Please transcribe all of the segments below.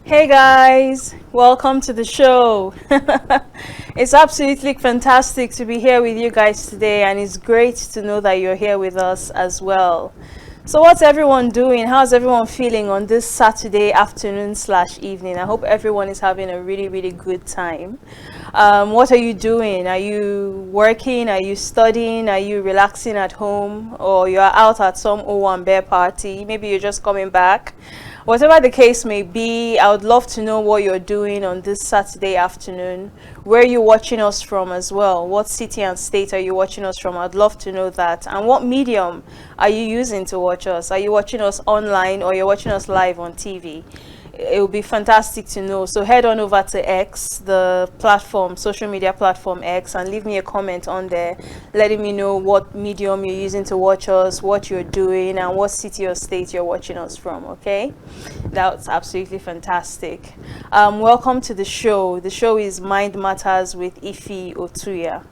Hey guys, welcome to the show. It's absolutely fantastic to be here with you guys today, and it's great to know that you're here with us as well. So, what's everyone doing? How's everyone feeling on this Saturday afternoon slash evening? I hope everyone is having a really, really good time. What are you doing? Are you working? Are you studying? Are you relaxing at home? Or you're out at some O1 bear party? Maybe you're just coming back. Whatever the case may be, I would love to know what you're doing on this Saturday afternoon. Where are you watching us from as well? What city and state are you watching us from? I'd love to know that. And what medium are you using to watch us? Are you watching us online or you're watching us live on TV? It would be fantastic to know. So head on over to X, the platform, social media platform X, and leave me a comment on there letting me know what medium you're using to watch us, what you're doing, and what city or state you're watching us from. Okay, that's absolutely fantastic. Welcome to the show. The show is Mind Matters with Ify Otuya.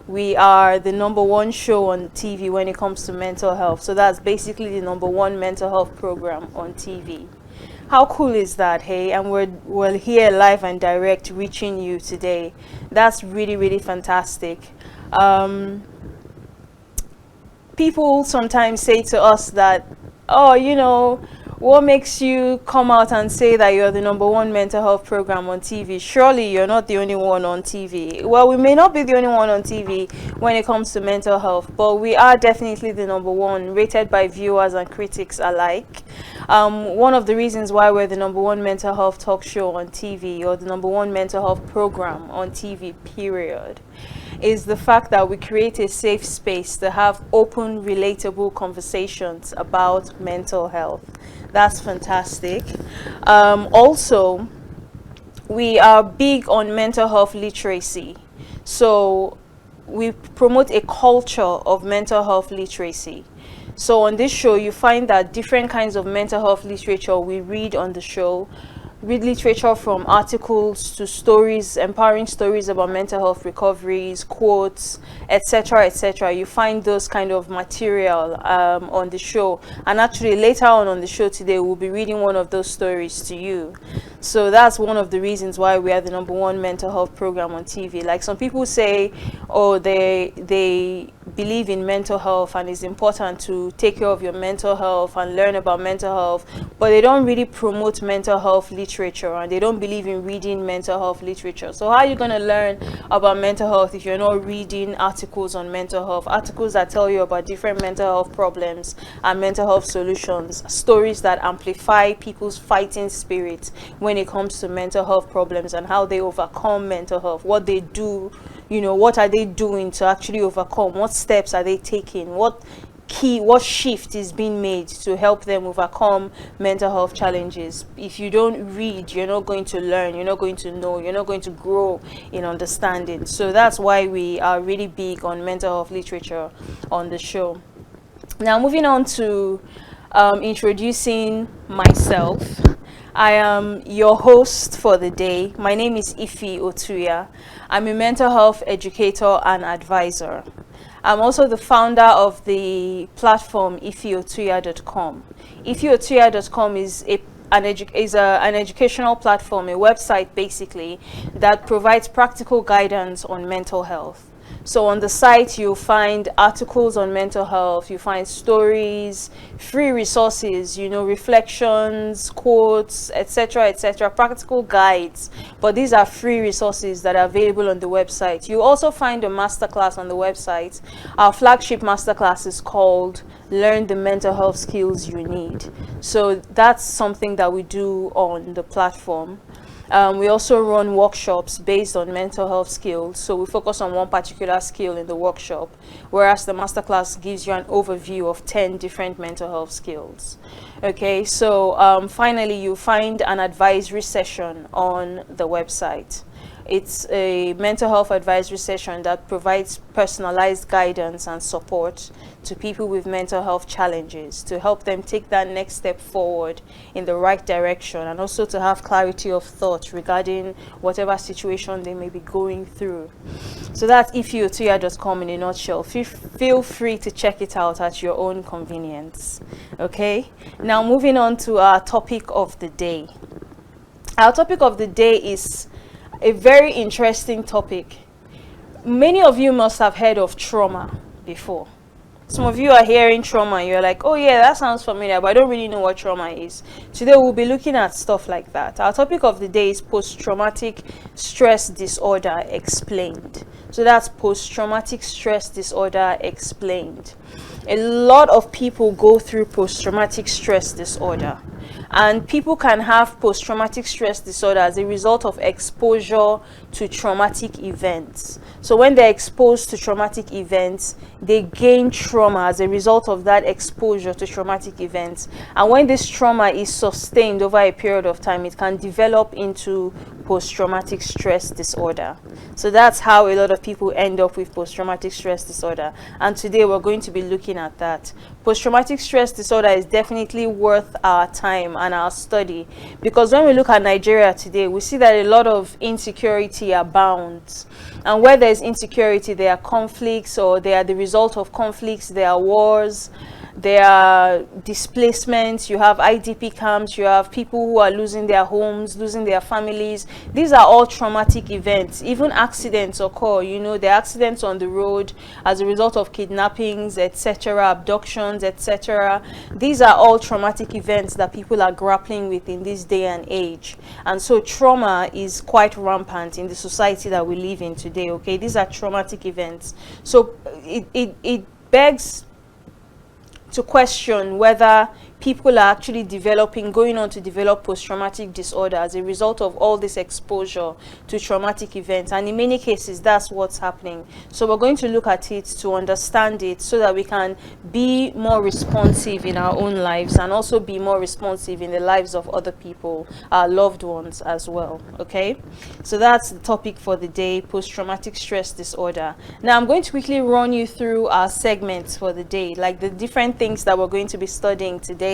We are the #1 show on TV when it comes to mental health. So that's basically the #1 mental health program on TV. How cool is that, hey? And we're here live and direct reaching you today. That's really, really fantastic. People sometimes say to us that, oh, what makes you come out and say that you're the #1 mental health program on TV? Surely you're not the only one on TV. Well, we may not be the only one on TV when it comes to mental health, but we are definitely the #1, rated by viewers and critics alike. One of the reasons why we're the #1 mental health talk show on TV, or the #1 mental health program on TV, period, is the fact that we create a safe space to have open, relatable conversations about mental health. That's fantastic. Also, we are big on mental health literacy. So we promote a culture of mental health literacy. So on this show, you find that different kinds of mental health literature we read on the show. Read literature from articles to stories, empowering stories about mental health recoveries, quotes, etc., etc. You find those kind of material on the show, and actually later on the show today we'll be reading one of those stories to you. So that's one of the reasons why we are the #1 mental health program on TV. Like some people say, oh, they believe in mental health and it's important to take care of your mental health and learn about mental health, but they don't really promote mental health literature and they don't believe in reading mental health literature. So how are you going to learn about mental health if you're not reading articles on mental health, articles that tell you about different mental health problems and mental health solutions, stories that amplify people's fighting spirit when it comes to mental health problems and how they overcome mental health, what they do, what are they doing to actually overcome, what steps are they taking, what shift is being made to help them overcome mental health challenges. If you don't read, you're not going to learn, you're not going to know, you're not going to grow in understanding. So that's why we are really big on mental health literature on the show. Now moving on to introducing myself. I am your host for the day. My name is Ify Otuya. I'm a mental health educator and advisor. I'm also the founder of the platform ifyotuya.com. Ifyotuya.com is an educational platform, a website basically, that provides practical guidance on mental health. So on the site, you'll find articles on mental health, you find stories, free resources, reflections, quotes, etc., etc., practical guides. But these are free resources that are available on the website. You also find a masterclass on the website. Our flagship masterclass is called Learn the Mental Health Skills You Need. So that's something that we do on the platform. We also run workshops based on mental health skills. So we focus on one particular skill in the workshop, whereas the masterclass gives you an overview of 10 different mental health skills. Okay, so finally, you find an advisory session on the website. It's a mental health advisory session that provides personalized guidance and support to people with mental health challenges to help them take that next step forward in the right direction, and also to have clarity of thought regarding whatever situation they may be going through. So that's ifyotuya.com in a nutshell. Feel free to check it out at your own convenience. Okay, now moving on to our topic of the day. Our topic of the day is a very interesting topic. Many of you must have heard of trauma before. Some of you are hearing trauma and you're like, oh yeah, that sounds familiar, but I don't really know what trauma is. Today we'll be looking at stuff like that. Our topic of the day is post-traumatic stress disorder explained. So that's post-traumatic stress disorder explained. A lot of people go through post-traumatic stress disorder, and people can have post-traumatic stress disorder as a result of exposure to traumatic events. So when they're exposed to traumatic events, they gain trauma as a result of that exposure to traumatic events. And when this trauma is sustained over a period of time, it can develop into post-traumatic stress disorder. So that's how a lot of people end up with post-traumatic stress disorder. And today we're going to be looking at that. Post-traumatic stress disorder is definitely worth our time and our study, because when we look at Nigeria today, we see that a lot of insecurity abounds. And where there's insecurity, there are conflicts, or they are the result of conflicts, there are wars, there are displacements, you have IDP camps, you have people who are losing their homes, losing their families. These are all traumatic events. Even accidents occur, you know, there are accidents on the road as a result of kidnappings, etc., abductions, etc. These are all traumatic events that people are grappling with in this day and age. And so trauma is quite rampant in the society that we live in today, okay? These are traumatic events. So it begs to question whether people are actually going on to develop post-traumatic disorder as a result of all this exposure to traumatic events. And in many cases, that's what's happening. So we're going to look at it to understand it so that we can be more responsive in our own lives, and also be more responsive in the lives of other people, our loved ones as well. Okay, so that's the topic for the day, post-traumatic stress disorder. Now I'm going to quickly run you through our segments for the day, like the different things that we're going to be studying today.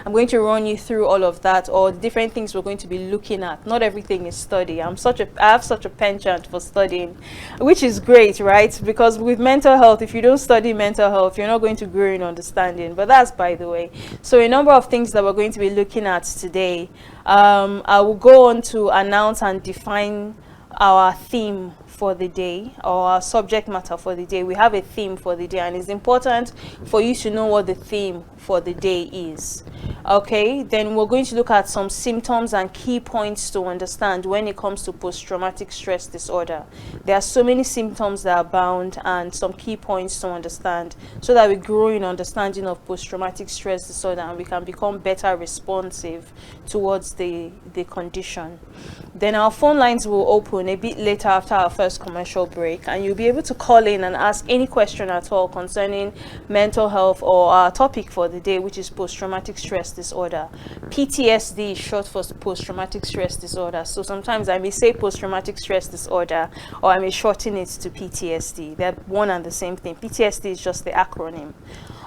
I'm going to run you through all of that, or the different things we're going to be looking at. Not everything is study. I have such a penchant for studying, which is great, right? Because with mental health, if you don't study mental health, you're not going to grow in understanding. But that's by the way. So a number of things that we're going to be looking at today. I will go on to announce and define our theme for the day, or our subject matter for the day. We have a theme for the day, and it's important for you to know what the theme for the day is. Okay, then we're going to look at some symptoms and key points to understand when it comes to post-traumatic stress disorder. There are so many symptoms that abound, and some key points to understand so that we grow in understanding of post-traumatic stress disorder, and we can become better responsive towards the condition. Then our phone lines will open a bit later after our first commercial break, and you'll be able to call in and ask any question at all concerning mental health or our topic for the day, which is post-traumatic stress disorder. PTSD is short for post-traumatic stress disorder, so sometimes I may say post-traumatic stress disorder, or I may shorten it to PTSD. They're one and the same thing. PTSD is just the acronym.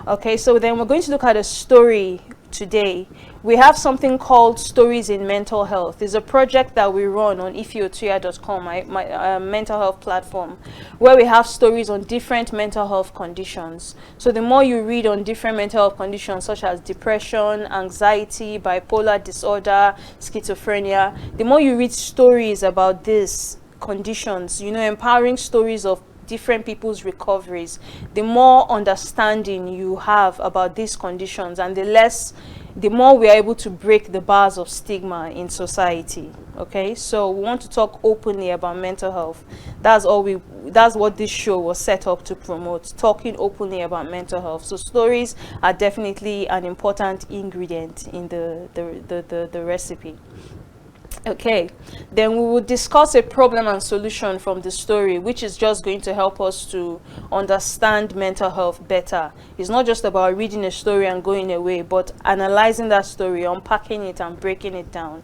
Okay, so then we're going to look at a story today. We have something called Stories in Mental Health. It's a project that we run on ifyotuya.com, my mental health platform, where we have stories on different mental health conditions. So the more you read on different mental health conditions such as depression, anxiety, bipolar disorder, schizophrenia, the more you read stories about these conditions, you know, empowering stories of different people's recoveries, the more understanding you have about these conditions, and the more we are able to break the bars of stigma in society. Okay, so we want to talk openly about mental health. That's what this show was set up to promote, talking openly about mental health. So stories are definitely an important ingredient in the recipe. Okay, then we will discuss a problem and solution from the story, which is just going to help us to understand mental health better. It's not just about reading a story and going away, but analyzing that story, unpacking it and breaking it down.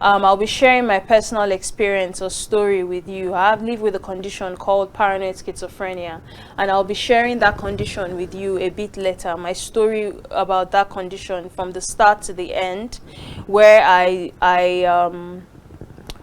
I'll be sharing my personal experience or story with you. I have lived with a condition called paranoid schizophrenia, and I'll be sharing that condition with you a bit later. My story about that condition from the start to the end, where I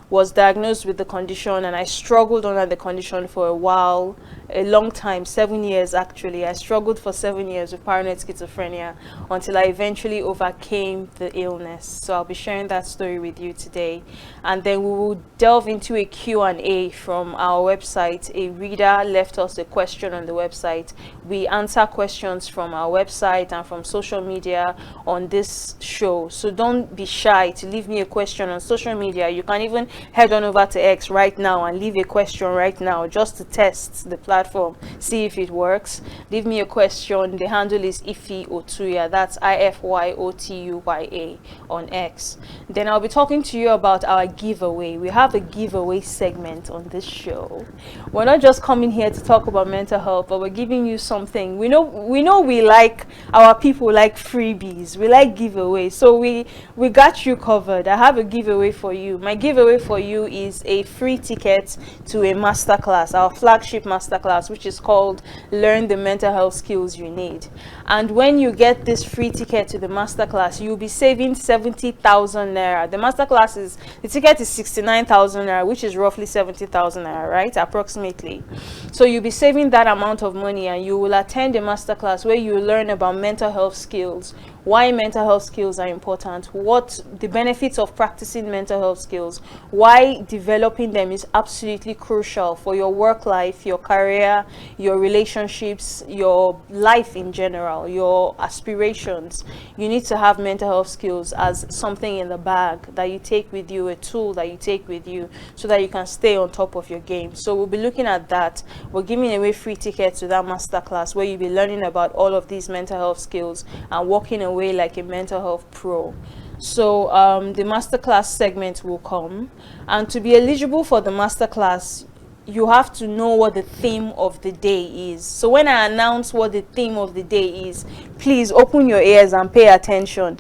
was diagnosed with the condition, and I struggled under the condition for a while, a long time, 7 years actually. I struggled for 7 years with paranoid schizophrenia until I eventually overcame the illness. So I'll be sharing that story with you today. And then we will delve into a Q&A from our website. A reader left us a question on the website. We answer questions from our website and from social media on this show. So don't be shy to leave me a question on social media. You can even head on over to X right now and leave a question right now just to test the platform, see if it works. Leave me a question. The handle is Ify Otuya. That's Ify Otuya on X. Then I'll be talking to you about our giveaway. We have a giveaway segment on this show. We're not just coming here to talk about mental health, but we're giving you something. We know we like, our people like freebies. We like giveaways. So we got you covered. I have a giveaway for you. My giveaway for you is a free ticket to a masterclass, our flagship masterclass, which is called Learn the Mental Health Skills You Need. And when you get this free ticket to the masterclass, you'll be saving 70,000 naira. The ticket is 69,000 naira, which is roughly 70,000 naira, right? Approximately. So you'll be saving that amount of money, and you will attend a masterclass where you learn about mental health skills, why mental health skills are important, what the benefits of practicing mental health skills, why developing them is absolutely crucial for your work life, your career, your relationships, your life in general, your aspirations. You need to have mental health skills as something in the bag that you take with you, a tool that you take with you, so that you can stay on top of your game. So we'll be looking at that. We're giving away free tickets to that masterclass where you'll be learning about all of these mental health skills and walking away like a mental health pro. So the masterclass segment will come, and to be eligible for the masterclass, you have to know what the theme of the day is. So when I announce what the theme of the day is, please open your ears and pay attention,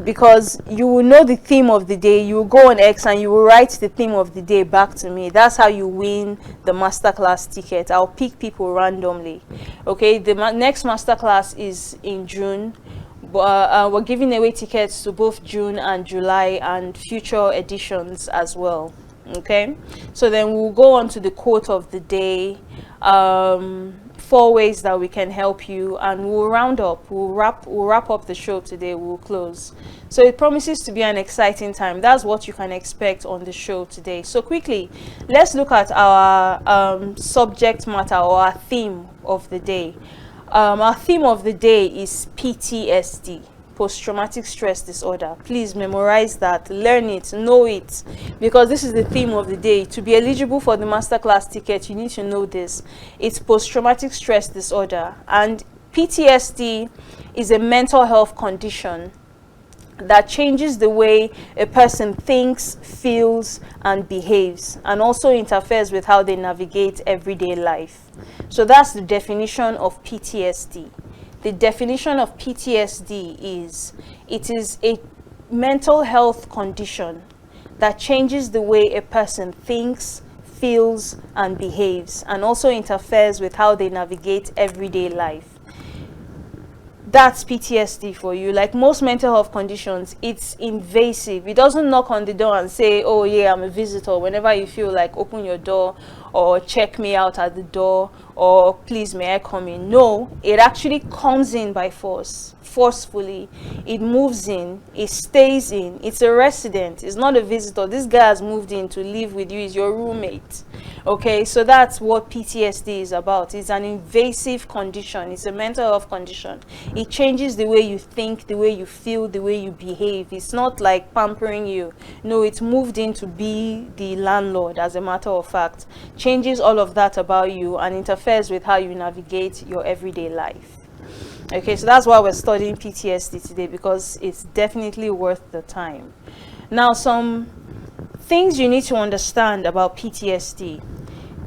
because you will know the theme of the day. You will go on X and you will write the theme of the day back to me. That's how you win the masterclass ticket. I'll pick people randomly. Okay, the next masterclass is in June. We're giving away tickets to both June and July and future editions as well. Okay, so then we'll go on to the quote of the day, 4 ways that we can help you, and we'll round up. We'll wrap up the show today. We'll close. So it promises to be an exciting time. That's what you can expect on the show today. So quickly, let's look at our subject matter, or our theme of the day. Our theme of the day is PTSD, post-traumatic stress disorder. Please memorize that, learn it, know it, because this is the theme of the day. To be eligible for the masterclass ticket, you need to know this. It's post-traumatic stress disorder, and PTSD is a mental health condition that changes the way a person thinks, feels, and behaves, and also interferes with how they navigate everyday life. So that's the definition of PTSD. The definition of PTSD is, it is a mental health condition that changes the way a person thinks, feels, and behaves, and also interferes with how they navigate everyday life. That's PTSD for you. Like most mental health conditions, it's invasive. It doesn't knock on the door and say, oh yeah, I'm a visitor. Whenever you feel like, open your door, or check me out at the door, or please may I come in. No, it actually comes in by force, forcefully. It moves in, it stays in. It's a resident, it's not a visitor. This guy has moved in to live with you, is your roommate. Okay, so that's what PTSD is about. It's an invasive condition. It's a mental health condition. It changes the way you think, the way you feel, the way you behave. It's not like pampering you. No, it's moved in to be the landlord, as a matter of fact. Changes all of that about you and interferes with how you navigate your everyday life. Okay, so that's why we're studying PTSD today, because it's definitely worth the time. Now, some things you need to understand about PTSD.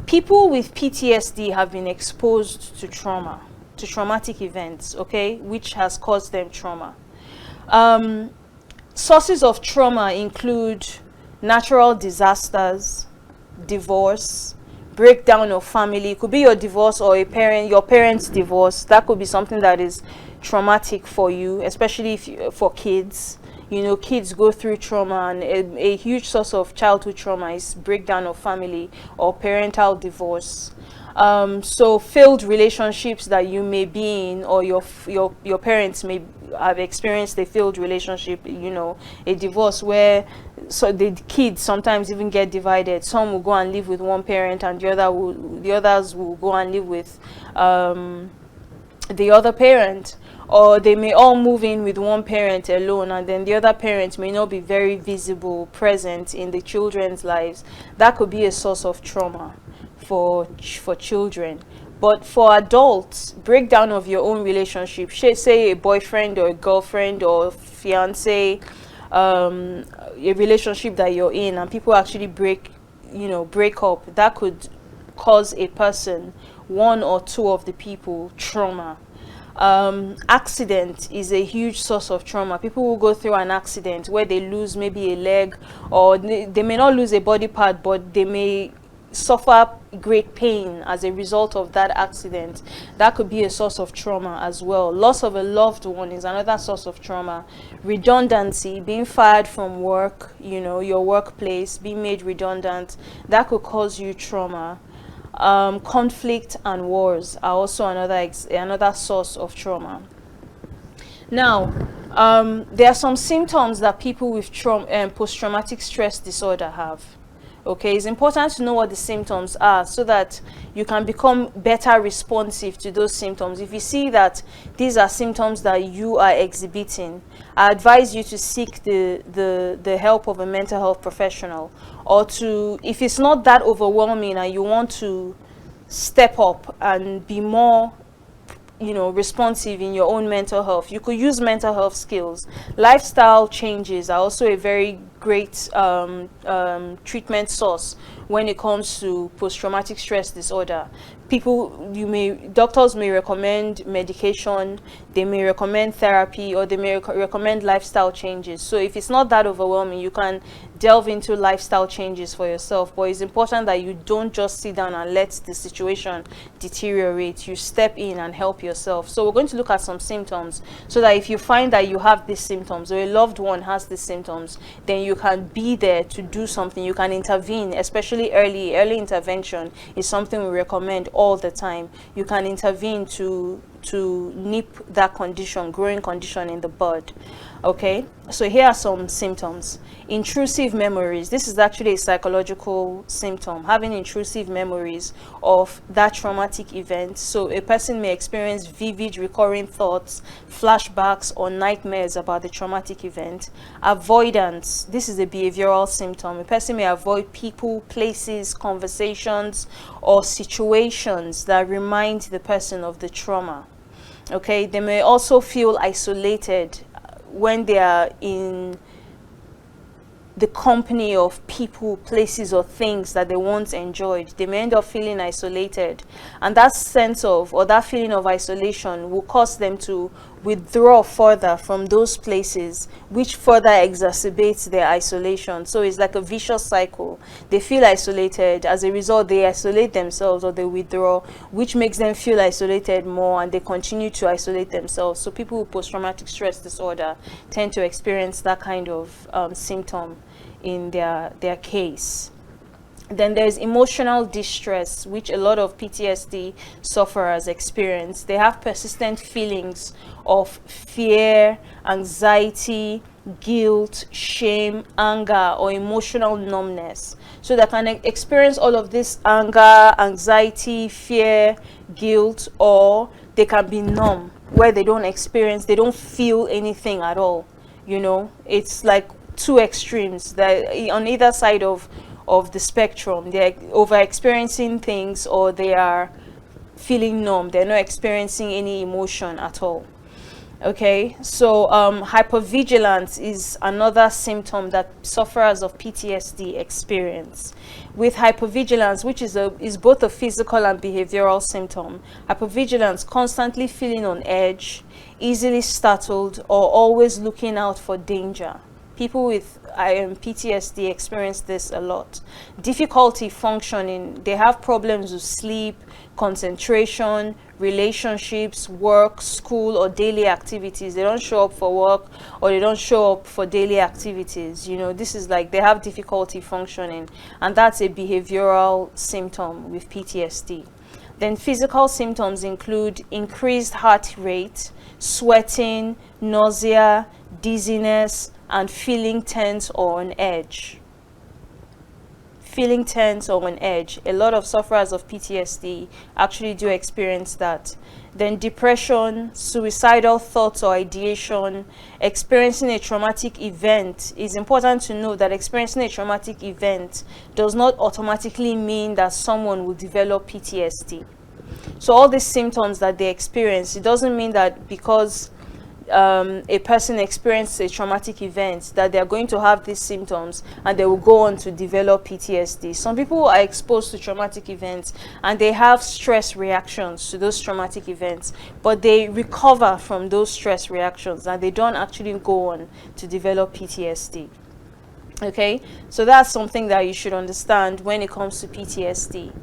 People with PTSD have been exposed to trauma, to traumatic events, okay, which has caused them trauma. Sources of trauma include natural disasters, divorce, breakdown of family. It could be your divorce or your parents' divorce. That could be something that is traumatic for you, especially if for kids. You know, kids go through trauma, and a huge source of childhood trauma is breakdown of family or parental divorce. So failed relationships that you may be in, or your parents may have experienced a failed relationship, you know, a divorce where so the kids sometimes even get divided. Some will go and live with one parent, and the others will go and live with the other parent, or they may all move in with one parent alone, and then the other parent may not be very visible, present in the children's lives. That could be a source of trauma for children. But for adults, breakdown of your own relationship, say a boyfriend or a girlfriend or fiance, a relationship that you're in, and people actually break up, that could cause a person, one or two of the people, trauma. Accident is a huge source of trauma. People will go through an accident where they lose maybe a leg, or they may not lose a body part, but they may suffer great pain as a result of that accident. That could be a source of trauma as well. Loss of a loved one is another source of trauma. Redundancy, being fired from work, you know, your workplace, being made redundant, that could cause you trauma. Conflict and wars are also another source of trauma. Now, there are some symptoms that people with post-traumatic stress disorder have. Okay, it's important to know what the symptoms are so that you can become better responsive to those symptoms. If you see that these are symptoms that you are exhibiting, I advise you to seek the help of a mental health professional, or to, if it's not that overwhelming and you want to step up and be more, you know, responsive in your own mental health, you could use mental health skills. Lifestyle changes are also a very great treatment source when it comes to post-traumatic stress disorder. Doctors may recommend medication, they may recommend therapy, or they may recommend lifestyle changes. So if it's not that overwhelming, you can delve into lifestyle changes for yourself. But it's important that you don't just sit down and let the situation deteriorate. You step in and help yourself. So we're going to look at some symptoms, so that if you find that you have these symptoms, or a loved one has these symptoms, then you can be there to do something. You can intervene, especially early intervention is something we recommend all the time. You can intervene to nip that growing condition in the bud. Okay, so here are some symptoms. Intrusive memories. This is actually a psychological symptom, having intrusive memories of that traumatic event. So a person may experience vivid recurring thoughts, flashbacks, or nightmares about the traumatic event. Avoidance. This is a behavioral symptom. A person may avoid people, places, conversations, or situations that remind the person of the trauma. Okay, they may also feel isolated when they are in the company of people, places, or things that they once enjoyed. They may end up feeling isolated, and that sense of, or that feeling of isolation will cause them to withdraw further from those places, which further exacerbates their isolation. So it's like a vicious cycle. They feel isolated, as a result they isolate themselves, or they withdraw, which makes them feel isolated more, and they continue to isolate themselves. So people with post-traumatic stress disorder tend to experience that kind of symptom in their case. Then there's emotional distress, which a lot of PTSD sufferers experience. They have persistent feelings of fear, anxiety, guilt, shame, anger, or emotional numbness. So they can experience all of this anger, anxiety, fear, guilt, or they can be numb, where they don't feel anything at all. You know, it's like two extremes that on either side of the spectrum. They're over experiencing things, or they are feeling numb. They're not experiencing any emotion at all. Okay, so hypervigilance is another symptom that sufferers of PTSD experience. With hypervigilance, which is both a physical and behavioral symptom, hypervigilance, constantly feeling on edge, easily startled, or always looking out for danger. People with PTSD experience this a lot. Difficulty functioning. They have problems with sleep, concentration, relationships, work, school, or daily activities. They don't show up for work, or they don't show up for daily activities. You know, this is like they have difficulty functioning, and that's a behavioral symptom with PTSD. Then physical symptoms include increased heart rate, sweating, nausea, dizziness, and feeling tense or on edge. Feeling tense or on edge. A lot of sufferers of PTSD actually do experience that. Then depression, suicidal thoughts or ideation, experiencing a traumatic event. It's important to know that experiencing a traumatic event does not automatically mean that someone will develop PTSD. So all these symptoms that they experience, it doesn't mean that because a person experiences a traumatic event that they are going to have these symptoms and they will go on to develop PTSD. Some people are exposed to traumatic events and they have stress reactions to those traumatic events, but they recover from those stress reactions and they don't actually go on to develop PTSD. Okay, so that's something that you should understand when it comes to PTSD.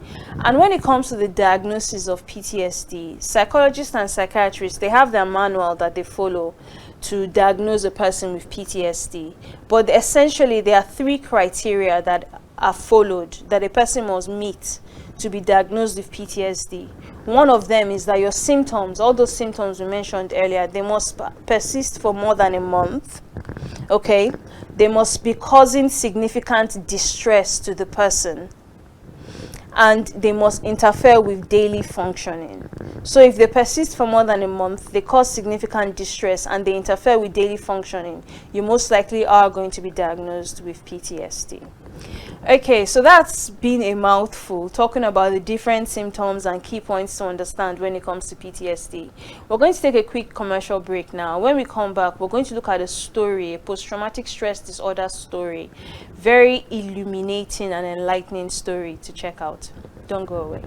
And when it comes to the diagnosis of PTSD, psychologists and psychiatrists, they have their manual that they follow to diagnose a person with PTSD. But essentially, there are 3 criteria that are followed that a person must meet to be diagnosed with PTSD. One of them is that your symptoms, all those symptoms we mentioned earlier, they must persist for more than a month. Okay, they must be causing significant distress to the person, and they must interfere with daily functioning. So if they persist for more than a month, they cause significant distress, and they interfere with daily functioning, you most likely are going to be diagnosed with PTSD. Okay, so that's been a mouthful, talking about the different symptoms and key points to understand when it comes to PTSD. We're going to take a quick commercial break now. When we come back, we're going to look at a story, a post-traumatic stress disorder story. Very illuminating and enlightening story to check out. Don't go away.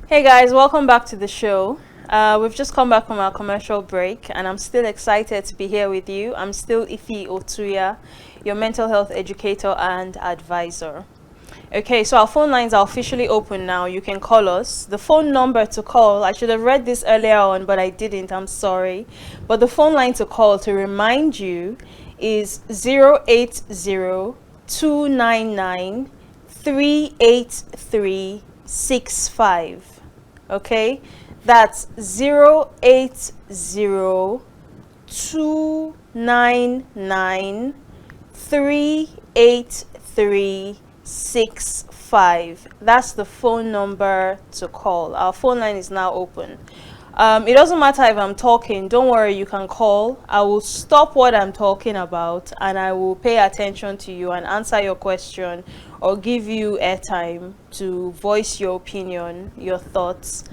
Hey guys, welcome back to the show. We've just come back from our commercial break and I'm still excited to be here with you. I'm still Ify Otuya, your mental health educator and advisor. Okay, so our phone lines are officially open now. You can call us. The phone number to call, I should have read this earlier on, but I didn't. I'm sorry. But the phone line to call, to remind you, is 080-299-38365. Okay, that's 080-299-38365. That's the phone number to call. Our phone line is now open. It doesn't matter if I'm talking, don't worry, you can call. I will stop what I'm talking about and I will pay attention to you and answer your question or give you airtime to voice your opinion, your thoughts,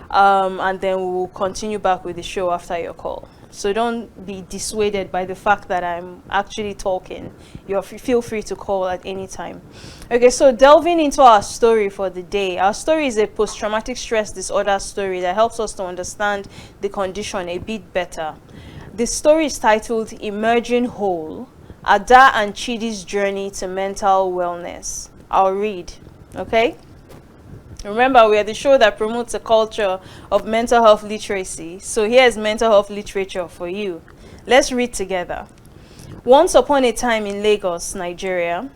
and then we'll continue back with the show after your call. So don't be dissuaded by the fact that I'm actually talking. Feel free to call at any time. Okay, so delving into our story for the day. Our story is a post-traumatic stress disorder story that helps us to understand the condition a bit better. The story is titled Emerging Whole, Ada and Chidi's Journey to Mental Wellness. I'll read, okay? Remember, we are the show that promotes a culture of mental health literacy. So here's mental health literature for you. Let's read together. Once upon a time in Lagos, Nigeria,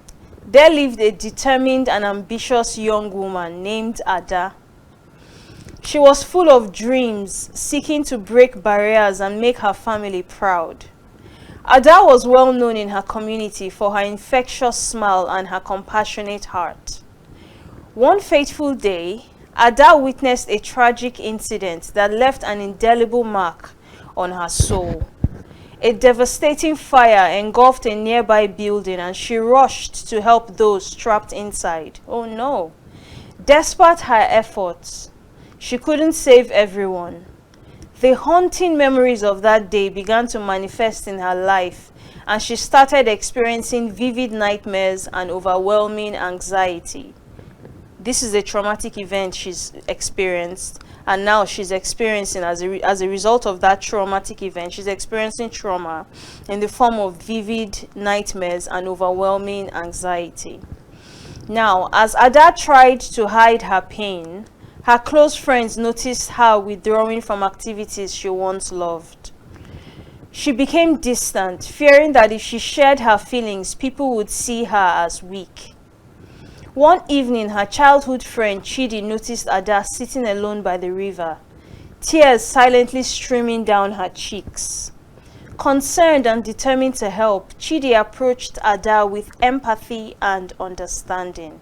there lived a determined and ambitious young woman named Ada. She was full of dreams, seeking to break barriers and make her family proud. Ada was well known in her community for her infectious smile and her compassionate heart. One fateful day, Ada witnessed a tragic incident that left an indelible mark on her soul. A devastating fire engulfed a nearby building and she rushed to help those trapped inside. Oh no! Despite her efforts, she couldn't save everyone. The haunting memories of that day began to manifest in her life and she started experiencing vivid nightmares and overwhelming anxiety. This is a traumatic event she's experienced, and now she's experiencing, as a result of that traumatic event, she's experiencing trauma in the form of vivid nightmares and overwhelming anxiety. Now, as Ada tried to hide her pain, her close friends noticed her withdrawing from activities she once loved. She became distant, fearing that if she shared her feelings, people would see her as weak. One evening, her childhood friend Chidi noticed Ada sitting alone by the river, tears silently streaming down her cheeks. Concerned and determined to help, Chidi approached Ada with empathy and understanding.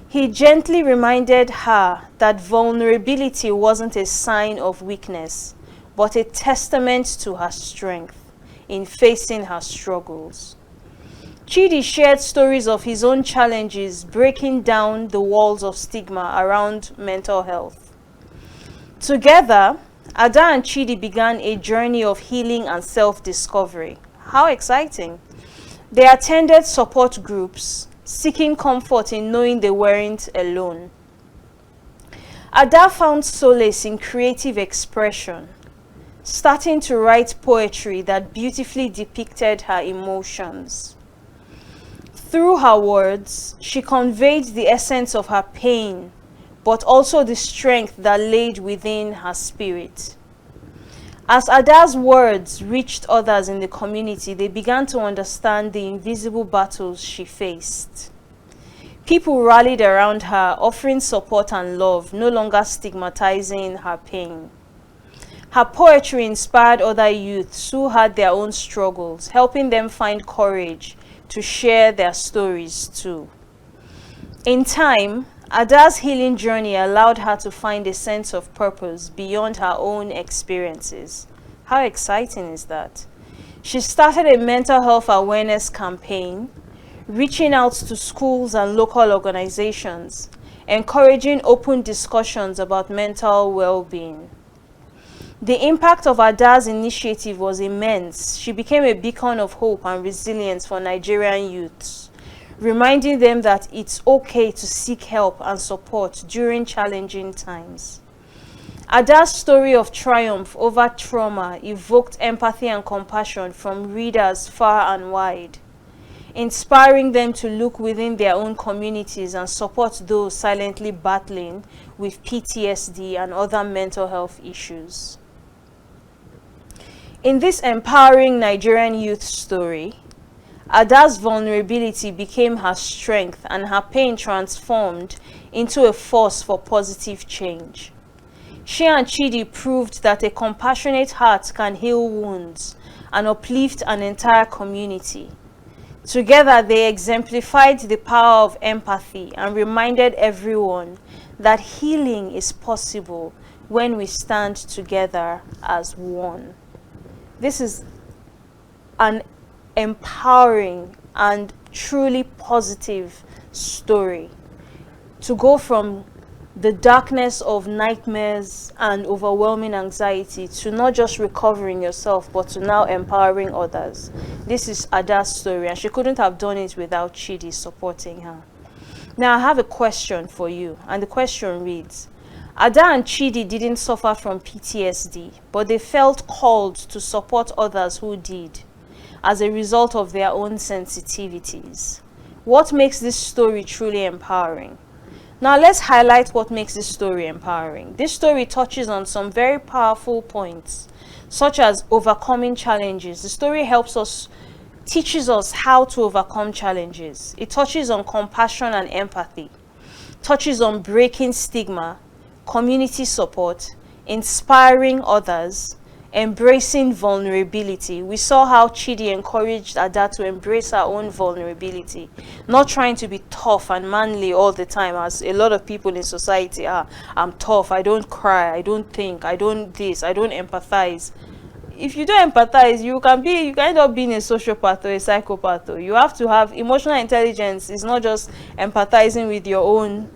He gently reminded her that vulnerability wasn't a sign of weakness, but a testament to her strength in facing her struggles. Chidi shared stories of his own challenges, breaking down the walls of stigma around mental health. Together, Ada and Chidi began a journey of healing and self-discovery. How exciting! They attended support groups, seeking comfort in knowing they weren't alone. Ada found solace in creative expression, starting to write poetry that beautifully depicted her emotions. Through her words, she conveyed the essence of her pain, but also the strength that laid within her spirit. As Ada's words reached others in the community, they began to understand the invisible battles she faced. People rallied around her, offering support and love, no longer stigmatizing her pain. Her poetry inspired other youths who had their own struggles, helping them find courage to share their stories too. In time, Ada's healing journey allowed her to find a sense of purpose beyond her own experiences. How exciting is that? She started a mental health awareness campaign, reaching out to schools and local organizations, encouraging open discussions about mental well-being. The impact of Ada's initiative was immense. She became a beacon of hope and resilience for Nigerian youths, reminding them that it's okay to seek help and support during challenging times. Ada's story of triumph over trauma evoked empathy and compassion from readers far and wide, inspiring them to look within their own communities and support those silently battling with PTSD and other mental health issues. In this empowering Nigerian youth story, Ada's vulnerability became her strength and her pain transformed into a force for positive change. She and Chidi proved that a compassionate heart can heal wounds and uplift an entire community. Together, they exemplified the power of empathy and reminded everyone that healing is possible when we stand together as one. This is an empowering and truly positive story. To go from the darkness of nightmares and overwhelming anxiety to not just recovering yourself, but to now empowering others. This is Ada's story, and she couldn't have done it without Chidi supporting her. Now, I have a question for you, and the question reads, Ada and Chidi didn't suffer from PTSD, but they felt called to support others who did, as a result of their own sensitivities. What makes this story truly empowering? Now let's highlight what makes this story empowering. This story touches on some very powerful points, such as overcoming challenges. The story teaches us how to overcome challenges. It touches on compassion and empathy, touches on breaking stigma, community support, inspiring others, embracing vulnerability. We saw how Chidi encouraged Ada to embrace her own vulnerability, not trying to be tough and manly all the time, as a lot of people in society are. I'm tough, I don't cry, I don't think, I don't this, I don't empathize. If you don't empathize, you can end up being a sociopath or a psychopath. You have to have emotional intelligence. It's not just empathizing with your own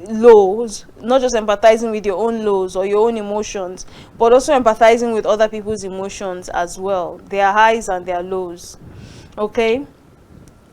lows, not just empathizing with your own lows or your own emotions, but also empathizing with other people's emotions as well, their highs and their lows. Okay,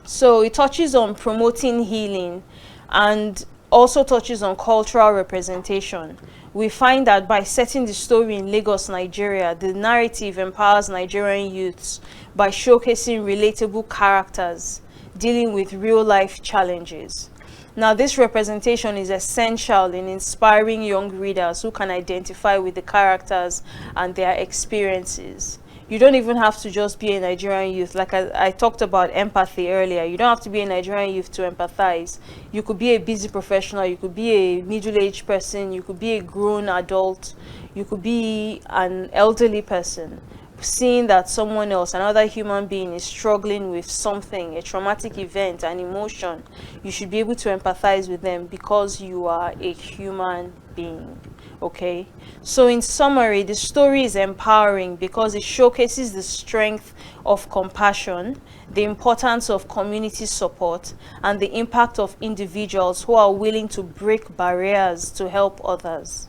so it touches on promoting healing and also touches on cultural representation. We find that by setting the story in Lagos, Nigeria, the narrative empowers Nigerian youths by showcasing relatable characters dealing with real-life challenges. Now, this representation is essential in inspiring young readers who can identify with the characters and their experiences. You don't even have to just be a Nigerian youth. Like I talked about empathy earlier. You don't have to be a Nigerian youth to empathize. You could be a busy professional. You could be a middle-aged person. You could be a grown adult. You could be an elderly person. Seeing that someone else, another human being, is struggling with something, a traumatic event, an emotion, you should be able to empathize with them because you are a human being. Okay, so in summary, the story is empowering because it showcases the strength of compassion, the importance of community support, and the impact of individuals who are willing to break barriers to help others.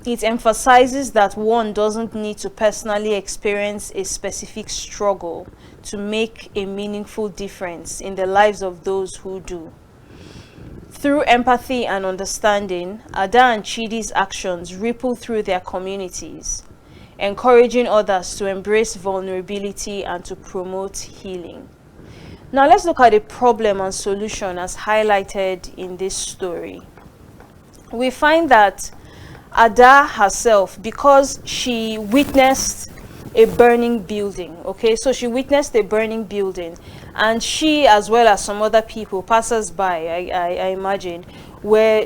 It emphasizes that one doesn't need to personally experience a specific struggle to make a meaningful difference in the lives of those who do. Through empathy and understanding, Ada and Chidi's actions ripple through their communities, encouraging others to embrace vulnerability and to promote healing. Now let's look at the problem and solution as highlighted in this story. We find that Ada herself, because she witnessed a burning building, okay, so she witnessed a burning building, and she, as well as some other people, passers-by, I imagine, were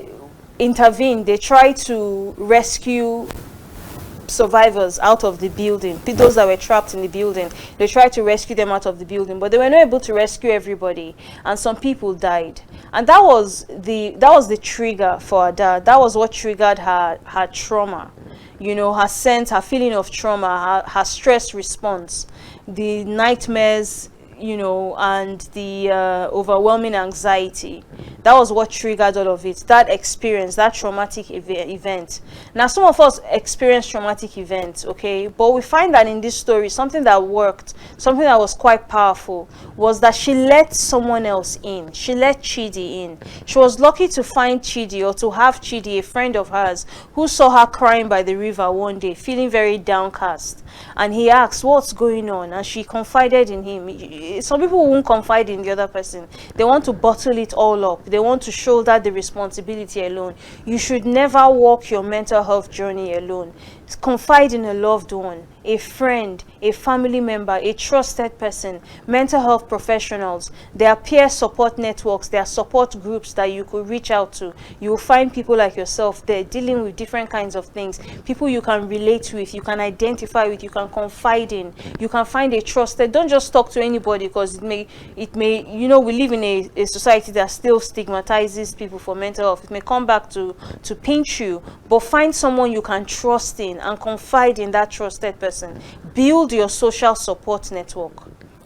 intervened. They tried to rescue survivors out of the building, those that were trapped in the building. They tried to rescue them out of the building, but they were not able to rescue everybody, and some people died. And that was the trigger for Ada. That was what triggered her trauma, you know, her feeling of trauma, her stress response, the nightmares, and the overwhelming anxiety. That was what triggered all of it, that experience, that traumatic event. Now, some of us experience traumatic events, okay, but we find that in this story, something that worked, something that was quite powerful, was that she let someone else in. She let Chidi in. She was lucky to find Chidi, or to have Chidi, a friend of hers, who saw her crying by the river one day, feeling very downcast. And he asked, what's going on? And she confided in him. Some people won't confide in the other person. They want to bottle it all up. They want to shoulder the responsibility alone. You should never walk your mental health journey alone. Confide in a loved one, a friend, a family member, a trusted person. Mental health professionals, there are peer support networks, there are support groups that you could reach out to. You will find people like yourself there dealing with different kinds of things, people you can relate with, you can identify with, you can confide in. You can find a trusted. Don't just talk to anybody, because it may we live in a society that still stigmatizes people for mental health. It may come back to pinch you, but find someone you can trust in and confide in that trusted person. Build your social support network.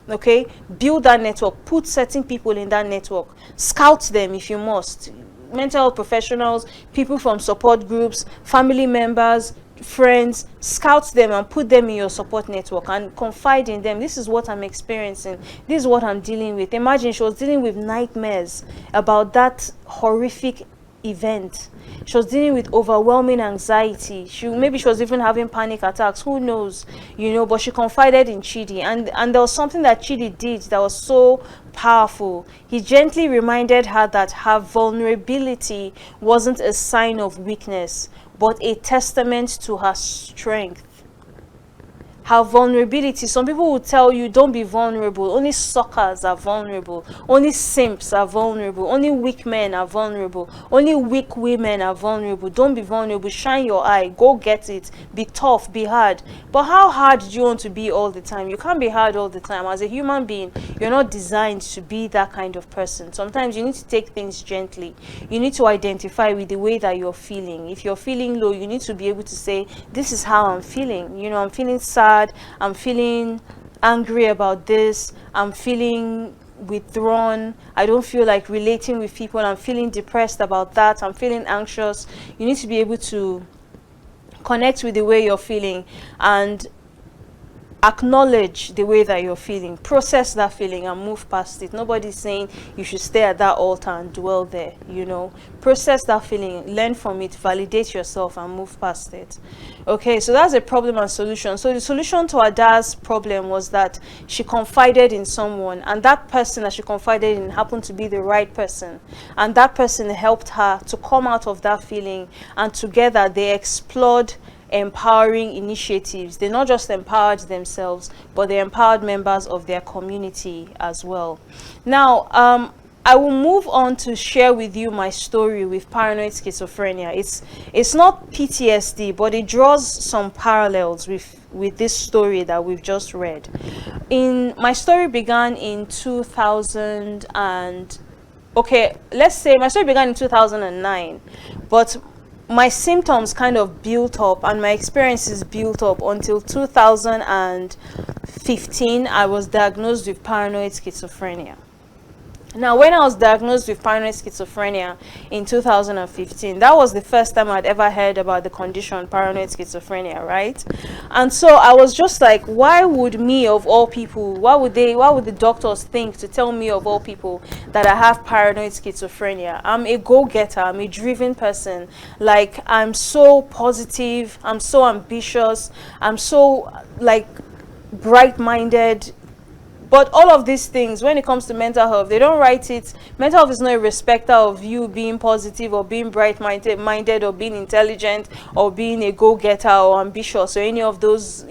Okay, build that network. Put certain people in that network. Scout them if you must. Mental health professionals, people from support groups, family members, friends. Scout them and put them in your support network and confide in them. This is what I'm experiencing. This is what I'm dealing with. Imagine she was dealing with nightmares about that horrific event. She was dealing with overwhelming anxiety. Maybe she was even having panic attacks, who knows, but she confided in Chidi, and there was something that Chidi did that was so powerful. He gently reminded her that her vulnerability wasn't a sign of weakness, but a testament to her strength. Her vulnerability. Some people will tell you, don't be vulnerable. Only suckers are vulnerable. Only simps are vulnerable. Only weak men are vulnerable. Only weak women are vulnerable. Don't be vulnerable. Shine your eye. Go get it. Be tough. Be hard. But how hard do you want to be all the time? You can't be hard all the time. As a human being, you're not designed to be that kind of person. Sometimes you need to take things gently. You need to identify with the way that you're feeling. If you're feeling low, you need to be able to say, this is how I'm feeling. I'm feeling sad. I'm feeling angry about this. I'm feeling withdrawn. I don't feel like relating with people. I'm feeling depressed about that. I'm feeling anxious. You need to be able to connect with the way you're feeling and acknowledge the way that you're feeling, process that feeling and move past it. Nobody's saying you should stay at that altar and dwell there. Process that feeling, learn from it, validate yourself and move past it. Okay, so that's a problem and solution. So the solution to Ada's problem was that she confided in someone, and that person that she confided in happened to be the right person, and that person helped her to come out of that feeling, and together they explored empowering initiatives. They not just empowered themselves, but they empowered members of their community as well. Now, I will move on to share with you my story with paranoid schizophrenia. It's not PTSD, but it draws some parallels with this story that we've just read. My story began in 2000 and let's say my story began in 2009, but my symptoms kind of built up and my experiences built up until 2015. I was diagnosed with paranoid schizophrenia. Now, when I was diagnosed with paranoid schizophrenia in 2015, that was the first time I'd ever heard about the condition paranoid schizophrenia, right? And so I was just like, why would me of all people, why would the doctors think to tell me of all people that I have paranoid schizophrenia? I'm a go-getter, I'm a driven person. Like, I'm so positive, I'm so ambitious, I'm so bright-minded. But all of these things, when it comes to mental health, they don't write it. Mental health is not a respecter of you being positive or being bright-minded or being intelligent or being a go-getter or ambitious or any of those,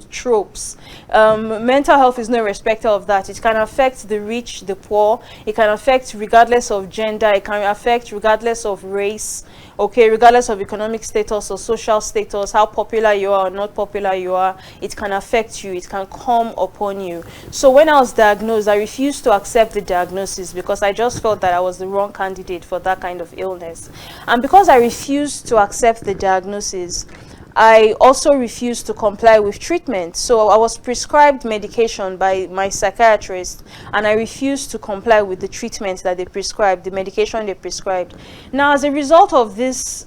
tropes. Mental health is no respecter of that. It can affect the rich, the poor. It can affect regardless of gender. It can affect regardless of race. Okay, regardless of economic status or social status, how popular you are or not popular you are, it can affect you, it can come upon you. So when I was diagnosed, I refused to accept the diagnosis because I just felt that I was the wrong candidate for that kind of illness. And because I refused to accept the diagnosis, I also refused to comply with treatment. So I was prescribed medication by my psychiatrist, and I refused to comply with the treatment that they prescribed, the medication they prescribed. Now, as a result of this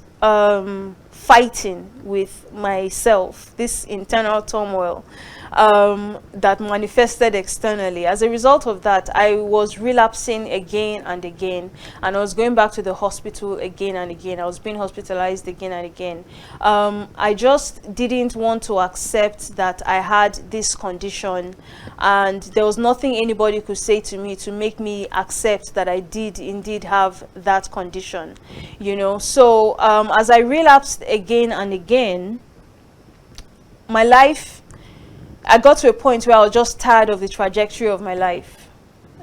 fighting with myself, this internal turmoil that manifested externally, as a result of that, I was relapsing again and again, and I was going back to the hospital again and again. I was being hospitalized again and again. I just didn't want to accept that I had this condition, and there was nothing anybody could say to me to make me accept that I did indeed have that condition, you know. So as I relapsed again and again, my life, I got to a point where I was just tired of the trajectory of my life,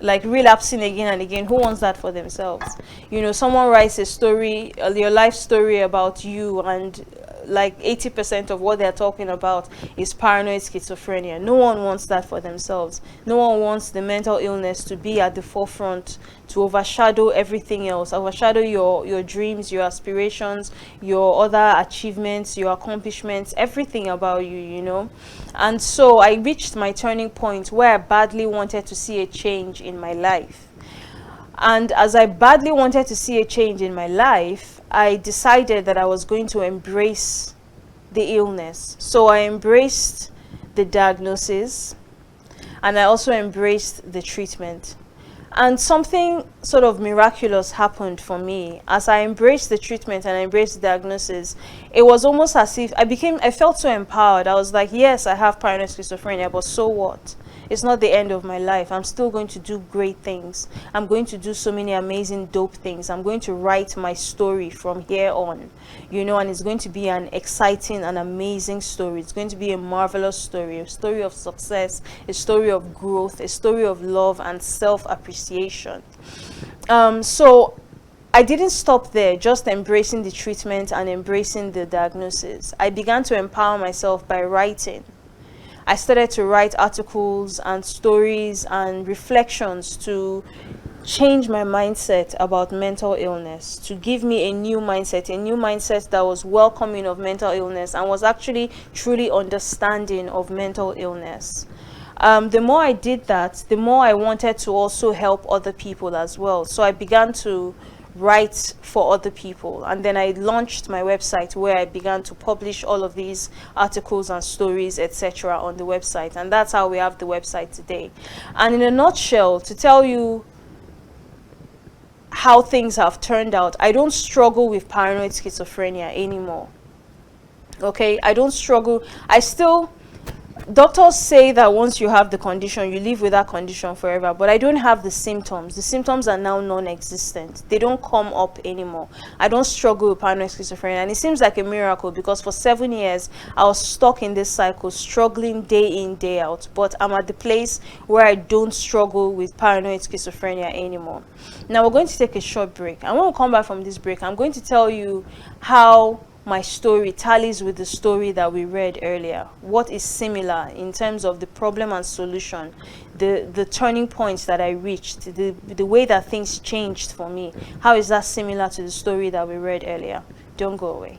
like relapsing again and again. Who wants that for themselves? You know, someone writes a story, your life story about you, and like 80% of what they're talking about is paranoid schizophrenia. No one wants that for themselves. No one wants the mental illness to be at the forefront, to overshadow everything else, overshadow your dreams, your aspirations, your other achievements, your accomplishments, everything about you, you know. And so I reached my turning point where I badly wanted to see a change in my life. And as I badly wanted to see a change in my life, I decided that I was going to embrace the illness. So I embraced the diagnosis, and I also embraced the treatment. And something sort of miraculous happened for me. As I embraced the treatment and I embraced the diagnosis, it was almost as if I felt so empowered. I was like, yes, I have paranoid schizophrenia, but so what? It's not the end of my life. I'm still going to do great things. I'm going to do so many amazing, dope things. I'm going to write my story from here on, you know, and it's going to be an exciting and amazing story. It's going to be a marvelous story, a story of success, a story of growth, a story of love and self-appreciation. So I didn't stop there, just embracing the treatment and embracing the diagnosis. I began to empower myself by writing. I started to write articles and stories and reflections to change my mindset about mental illness, to give me a new mindset that was welcoming of mental illness and was actually truly understanding of mental illness. The more I did that, the more I wanted to also help other people as well. So I began to write for other people, and then I launched my website where I began to publish all of these articles and stories, etc., on the website, and that's how we have the website today. And in a nutshell, to tell you how things have turned out, I don't struggle with paranoid schizophrenia anymore. Okay, I don't struggle. Doctors say that once you have the condition, you live with that condition forever, but I don't have the symptoms. The symptoms are now non-existent. They don't come up anymore. I don't struggle with paranoid schizophrenia, and it seems like a miracle because for 7 years, I was stuck in this cycle, struggling day in, day out, but I'm at the place where I don't struggle with paranoid schizophrenia anymore. Now, we're going to take a short break, and when we come back from this break, I'm going to tell you how my story tallies with the story that we read earlier. What is similar in terms of the problem and solution, the turning points that I reached, the way that things changed for me. How is that similar to the story that we read earlier? Don't go away.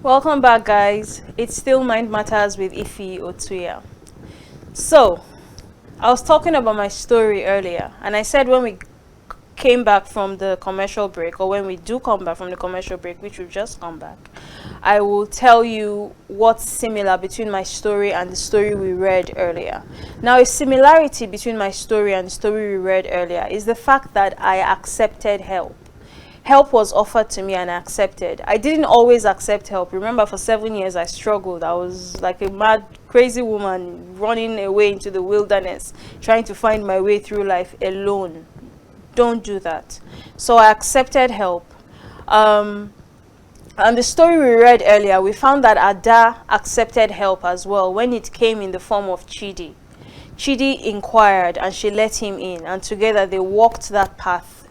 Welcome back, guys. It's still Mind Matters with Ify Otuya. So, I was talking about my story earlier, and I said when we came back from the commercial break, or when we do come back from the commercial break, which we've just come back, I will tell you what's similar between my story and the story we read earlier. Now, a similarity between my story and the story we read earlier is the fact that I accepted help. Help was offered to me and I accepted. I didn't always accept help. Remember, for 7 years I struggled. I was like a mad, crazy woman running away into the wilderness, trying to find my way through life alone. Don't do that. So I accepted help. And the story we read earlier, we found that Ada accepted help as well when it came in the form of Chidi. Chidi inquired and she let him in, and together they walked that path,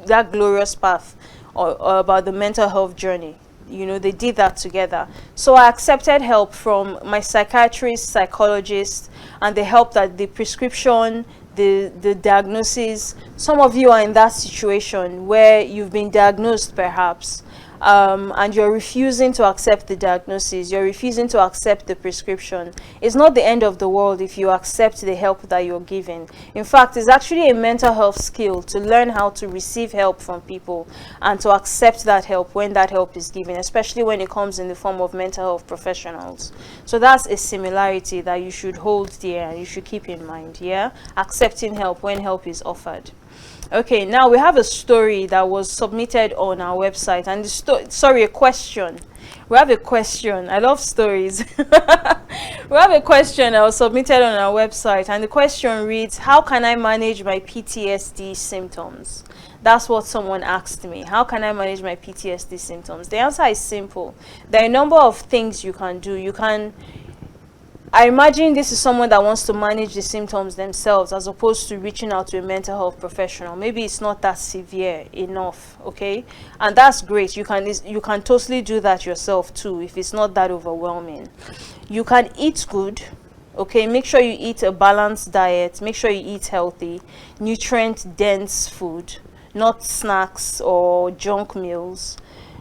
that glorious path or about the mental health journey. You know, they did that together. So I accepted help from my psychiatrist, psychologist, and the help that the prescription, the diagnosis. Some of you are in that situation where you've been diagnosed perhaps, and you're refusing to accept the diagnosis, you're refusing to accept the prescription. It's not the end of the world if you accept the help that you're given. In fact, it's actually a mental health skill to learn how to receive help from people and to accept that help when that help is given, especially when it comes in the form of mental health professionals. So that's a similarity that you should hold dear and you should keep in mind. Yeah, accepting help when help is offered. Okay, now we have a story that was submitted on our website, and a question. We have a question. I love stories. We have a question that was submitted on our website, and the question reads, how can I manage my PTSD symptoms? That's what someone asked me. How can I manage my PTSD symptoms? The answer is simple. There are a number of things you can do. I imagine this is someone that wants to manage the symptoms themselves as opposed to reaching out to a mental health professional. Maybe it's not that severe enough, okay? And that's great. You can totally do that yourself too if it's not that overwhelming. You can eat good, okay? Make sure you eat a balanced diet. Make sure you eat healthy, nutrient-dense food, not snacks or junk meals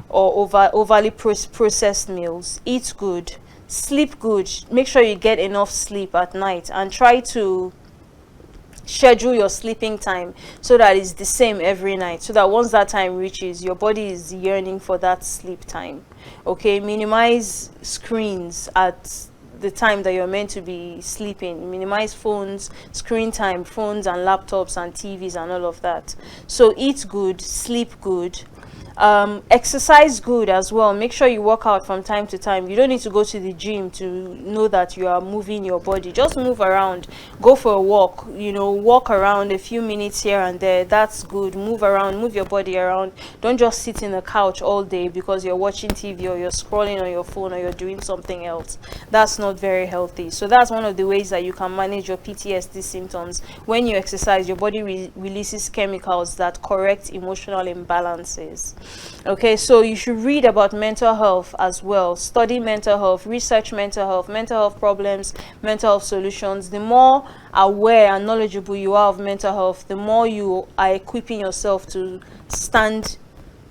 or overly processed meals. Eat good. Sleep good. Make sure you get enough sleep at night and try to schedule your sleeping time so that it's the same every night, so that once that time reaches, your body is yearning for that sleep time. Okay, minimize screens at the time that you're meant to be sleeping. Minimize phones, screen time, phones and laptops and TVs and all of that. So eat good, sleep good. Exercise good as well. Make sure you work out from time to time. You don't need to go to the gym to know that you are moving your body. Just move around, go for a walk, you know, walk around a few minutes here and there. That's good. Move around, move your body around. Don't just sit in the couch all day because you're watching TV or you're scrolling on your phone or you're doing something else. That's not very healthy. So that's one of the ways that you can manage your PTSD symptoms. When you exercise, your body releases chemicals that correct emotional imbalances. Okay, so you should read about mental health as well. Study mental health, research mental health problems, mental health solutions. The more aware and knowledgeable you are of mental health, the more you are equipping yourself to stand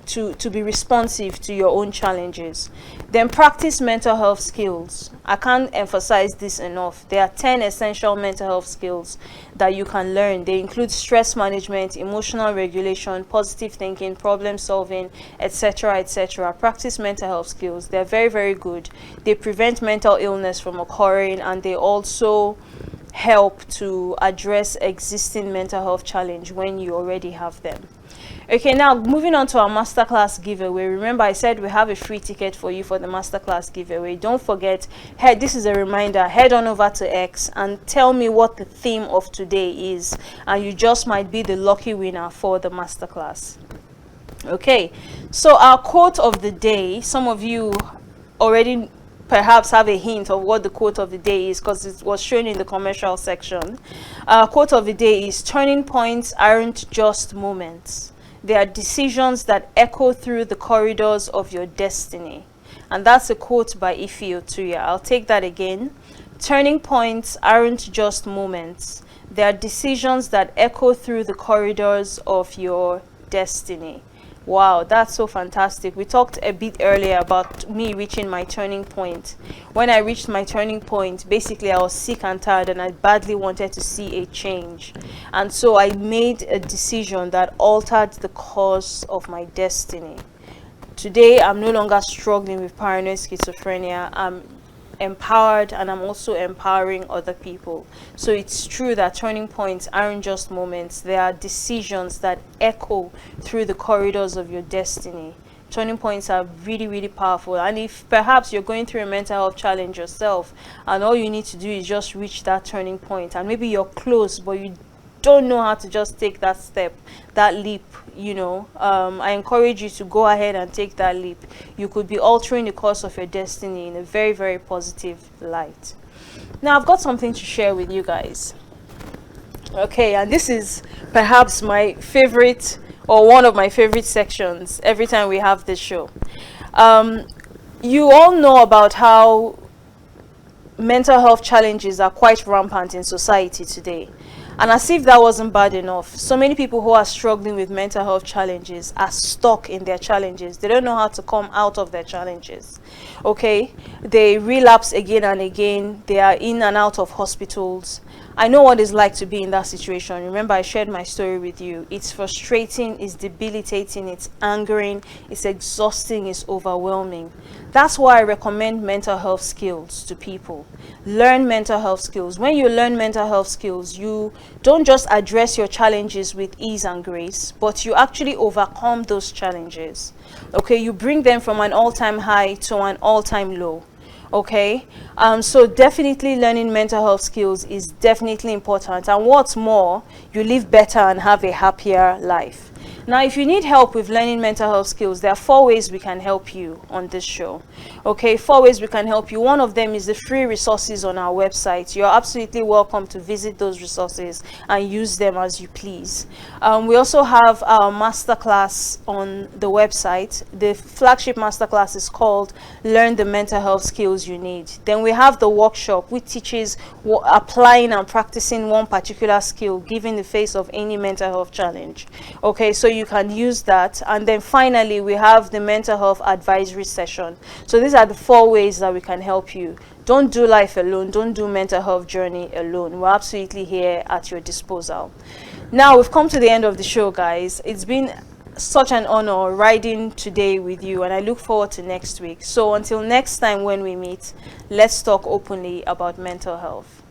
to be responsive to your own challenges. Then practice mental health skills. I can't emphasize this enough. There are 10 essential mental health skills that you can learn. They include stress management, emotional regulation, positive thinking, problem solving, etc., etc. Practice mental health skills. They're very, very good. They prevent mental illness from occurring, and they also help to address existing mental health challenge when you already have them. Okay, now moving on to our masterclass giveaway. Remember, I said we have a free ticket for you for the masterclass giveaway. Don't forget, this is a reminder, head on over to X and tell me what the theme of today is, and you just might be the lucky winner for the masterclass. Okay, so our quote of the day, some of you already perhaps have a hint of what the quote of the day is because it was shown in the commercial section. Quote of the day is, turning points aren't just moments. They are decisions that echo through the corridors of your destiny. And that's a quote by Ify Otuya. I'll take that again. Turning points aren't just moments. They are decisions that echo through the corridors of your destiny. Wow, that's so fantastic. We talked a bit earlier about me reaching my turning point. When I reached my turning point, basically I was sick and tired and I badly wanted to see a change. And so I made a decision that altered the course of my destiny. Today, I'm no longer struggling with paranoid schizophrenia. I'm empowered, and I'm also empowering other people. So it's true that turning points aren't just moments, they are decisions that echo through the corridors of your destiny. Turning points are really, really powerful. And if perhaps you're going through a mental health challenge yourself, and all you need to do is just reach that turning point, and maybe you're close but you don't know how to just take that step, that leap, I encourage you to go ahead and take that leap. You could be altering the course of your destiny in a very, very positive light. Now I've got something to share with you guys. Okay, and this is perhaps my favorite, or one of my favorite sections every time we have this show. You all know about how mental health challenges are quite rampant in society today. And as if that wasn't bad enough, so many people who are struggling with mental health challenges are stuck in their challenges. They don't know how to come out of their challenges. Okay, they relapse again and again. They are in and out of hospitals. I know what it's like to be in that situation. Remember, I shared my story with you. It's frustrating, it's debilitating, it's angering, it's exhausting, it's overwhelming. That's why I recommend mental health skills to people. Learn mental health skills. When you learn mental health skills, you don't just address your challenges with ease and grace, but you actually overcome those challenges. Okay, you bring them from an all-time high to an all-time low. Okay, so definitely learning mental health skills is definitely important, and what's more, you live better and have a happier life. Now, if you need help with learning mental health skills, there are 4 ways we can help you on this show. Okay, 4 ways we can help you. One of them is the free resources on our website. You're absolutely welcome to visit those resources and use them as you please. We also have our masterclass on the website. The flagship masterclass is called Learn the Mental Health Skills You Need. Then we have the workshop, which teaches applying and practicing one particular skill given the face of any mental health challenge. Okay, so you can use that. And then finally, we have the mental health advisory session. So these are the 4 ways that we can help you. Don't do life alone. Don't do mental health journey alone. We're absolutely here at your disposal. Now we've come to the end of the show, guys. It's been such an honor riding today with you, and I look forward to next week. So until next time when we meet, let's talk openly about mental health.